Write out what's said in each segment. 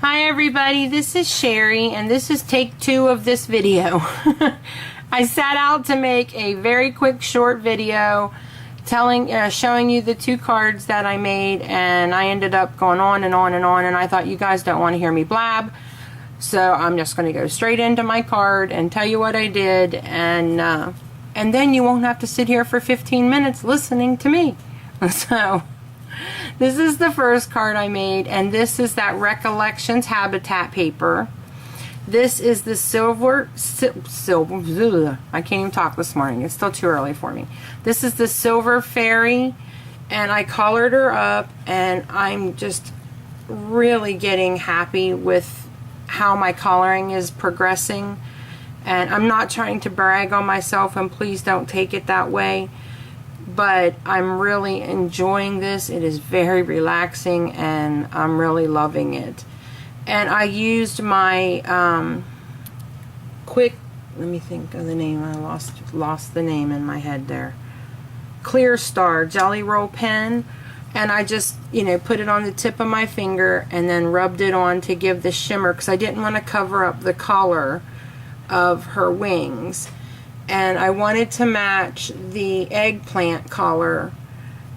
Hi everybody, this is Sherry and this is take 2 of this video. I set out to make a very quick short video showing you the 2 cards that I made, and I ended up going on and on and on, and I thought you guys don't want to hear me blab, so I'm just going to go straight into my card and tell you what I did, and then you won't have to sit here for 15 minutes listening to me. So this is the first card I made, and this is that Recollections Habitat paper. This is the silver, I can't even talk this morning, it's still too early for me. This is the Silver Fairy, and I colored her up, and I'm just really getting happy with how my coloring is progressing. And I'm not trying to brag on myself, and please don't take it that way, but I'm really enjoying this. It is very relaxing and I'm really loving it. And I used my quick, let me think of the name, I lost the name in my head there, Clear Star Jelly Roll pen, and I just put it on the tip of my finger and then rubbed it on to give the shimmer, because I didn't want to cover up the color of her wings, and I wanted to match the eggplant color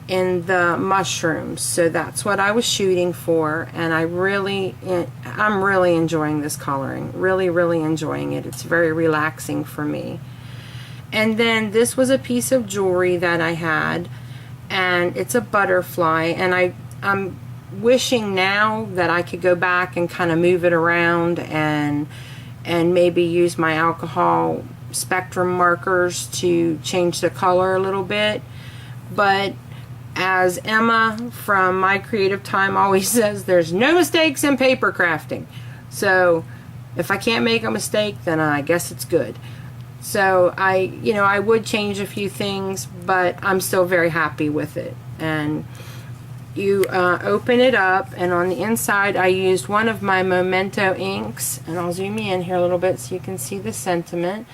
in the mushrooms, so that's what I was shooting for. And I'm really enjoying this coloring, really enjoying it. It's very relaxing for me. And then this was a piece of jewelry that I had, and it's a butterfly, and I'm wishing now that I could go back and kind of move it around and maybe use my alcohol spectrum markers to change the color a little bit. But as Emma from My Creative Time always says, there's no mistakes in paper crafting. So if I can't make a mistake, then I guess it's good. So I would change a few things, but I'm still very happy with it. And you open it up, and on the inside I used one of my Memento inks, and I'll zoom in here a little bit so you can see the sentiment.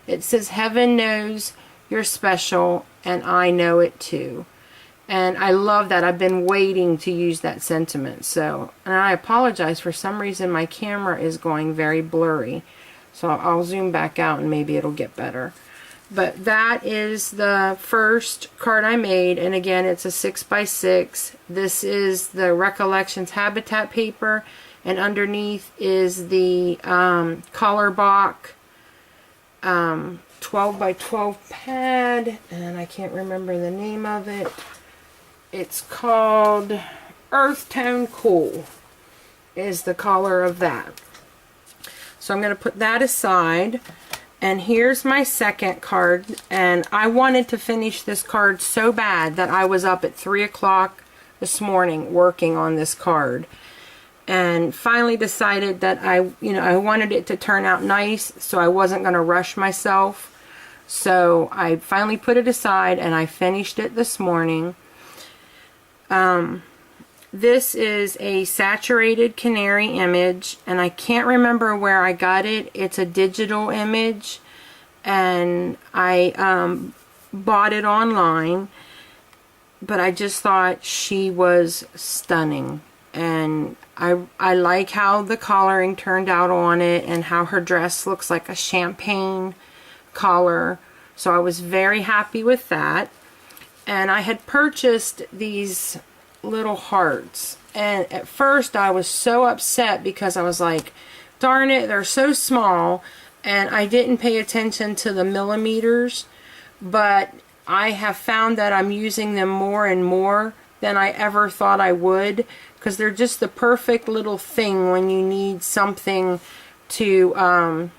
It says, "Heaven knows you're special, and I know it too." And I love that. I've been waiting to use that sentiment. So, and I apologize, for some reason my camera is going very blurry. So I'll zoom back out and maybe it'll get better. But that is the first card I made, and again it's a 6x6. This is the Recollections Habitat paper, and underneath is the Colorbach 12x12 pad, and I can't remember the name of it. It's called Earth Tone Cool is the color of that. So I'm going to put that aside. And here's my second card, and I wanted to finish this card so bad that I was up at 3 o'clock this morning working on this card, and finally decided that I wanted it to turn out nice, so I wasn't going to rush myself. So I finally put it aside and I finished it this morning. This is a saturated canary image, and I can't remember where I got it. It's a digital image, and I bought it online, but I just thought she was stunning, and I like how the coloring turned out on it and how her dress looks like a champagne color, so I was very happy with that. And I had purchased these little hearts, and at first I was so upset because I was like, darn it, they're so small, and I didn't pay attention to the millimeters. But I have found that I'm using them more and more than I ever thought I would, because they're just the perfect little thing when you need something to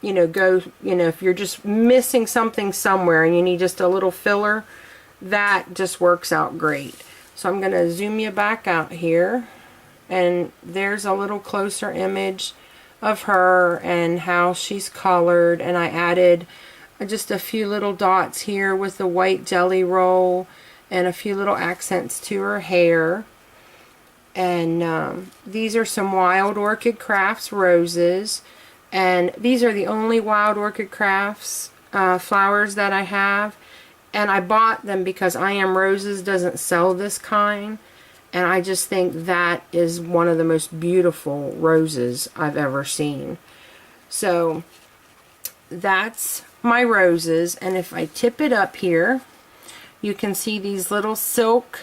if you're just missing something somewhere and you need just a little filler, that just works out great. So I'm going to zoom you back out here, and there's a little closer image of her and how she's colored, and I added just a few little dots here with the white jelly roll and a few little accents to her hair. And these are some Wild Orchid Crafts roses, and these are the only Wild Orchid Crafts flowers that I have. And I bought them because I Am Roses doesn't sell this kind, And I just think that is one of the most beautiful roses I've ever seen. So that's my roses. And if I tip it up here, you can see these little silk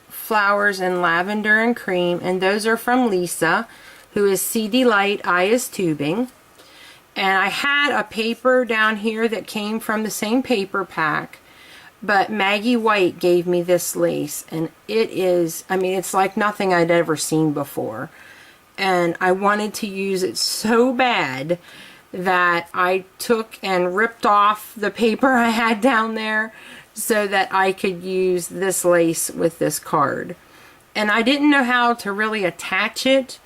flowers in lavender and cream. And those are from Lisa, who is C Delight I is Tubing. And I had a paper down here that came from the same paper pack. But Maggie White gave me this lace, and it is, I mean, it's like nothing I'd ever seen before. And I wanted to use it so bad that I took and ripped off the paper I had down there so that I could use this lace with this card. And I didn't know how to really attach it.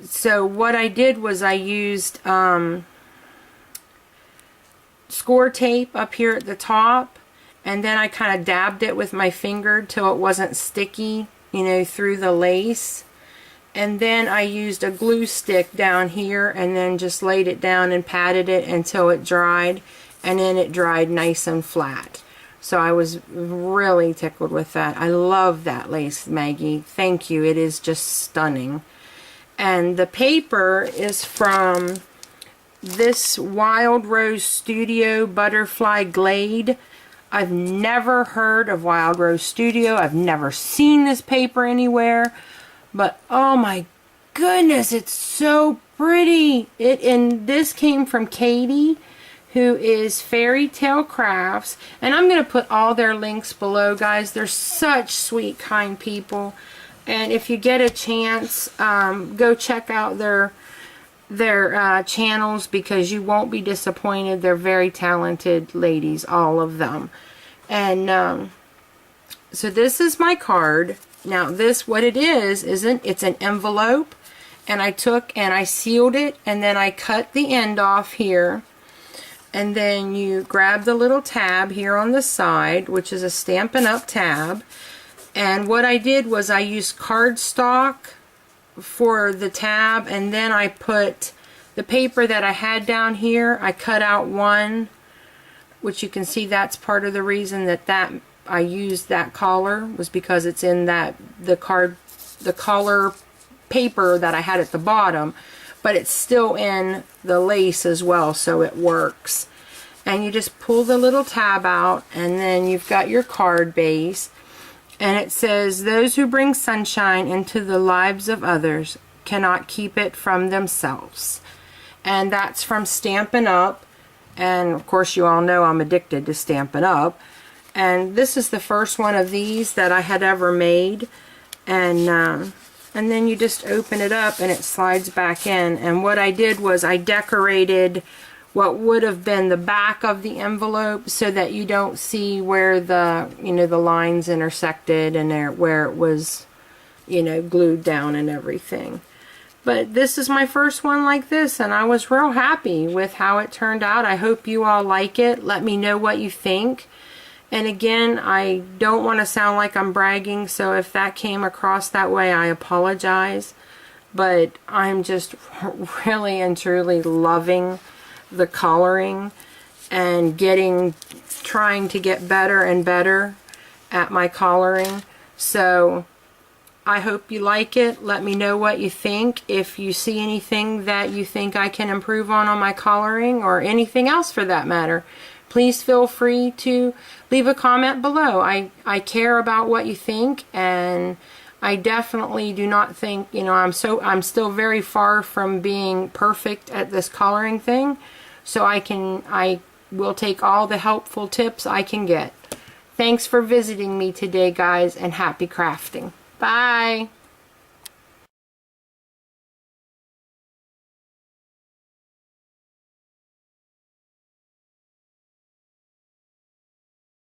So what I did was I used score tape up here at the top. And then I kind of dabbed it with my finger till it wasn't sticky, you know, through the lace. And then I used a glue stick down here and then just laid it down and patted it until it dried. And then it dried nice and flat. So I was really tickled with that. I love that lace, Maggie. Thank you. It is just stunning. And the paper is from this Wild Rose Studio Butterfly Glade. I've never heard of Wild Rose Studio. I've never seen this paper anywhere. But oh my goodness, it's so pretty. And this came from Katie, who is Fairy Tale Crafts. And I'm going to put all their links below, guys. They're such sweet, kind people. And if you get a chance, go check out their channels, because you won't be disappointed. They're very talented ladies, all of them. And so this is my card. Now this, what it is, it's an envelope, and I took and I sealed it, and then I cut the end off here, and then you grab the little tab here on the side, which is a Stampin' Up! Tab. And what I did was I used cardstock for the tab, and then I put the paper that I had down here. I cut out one, which you can see that's part of the reason that I used that collar, was because it's in the collar paper that I had at the bottom, but it's still in the lace as well, so it works. And you just pull the little tab out, and then you've got your card base. And it says, "Those who bring sunshine into the lives of others cannot keep it from themselves." And that's from Stampin' Up! And of course you all know I'm addicted to Stampin' Up! And this is the first one of these that I had ever made. And then you just open it up and it slides back in. And what I did was I decorated what would have been the back of the envelope so that you don't see where the, you know, the lines intersected and where it was, you know, glued down and everything. But this is my first one like this, and I was real happy with how it turned out. I hope you all like it. Let me know what you think. And again, I don't want to sound like I'm bragging, so if that came across that way, I apologize. But I'm just really and truly loving the coloring and trying to get better and better at my coloring. So I hope you like it. Let me know what you think. If you see anything that you think I can improve on my coloring, or anything else for that matter, please feel free to leave a comment below. I care about what you think, and I definitely do not think, you know, I'm still very far from being perfect at this coloring thing. So I will take all the helpful tips I can get. Thanks for visiting me today, guys, and happy crafting. Bye!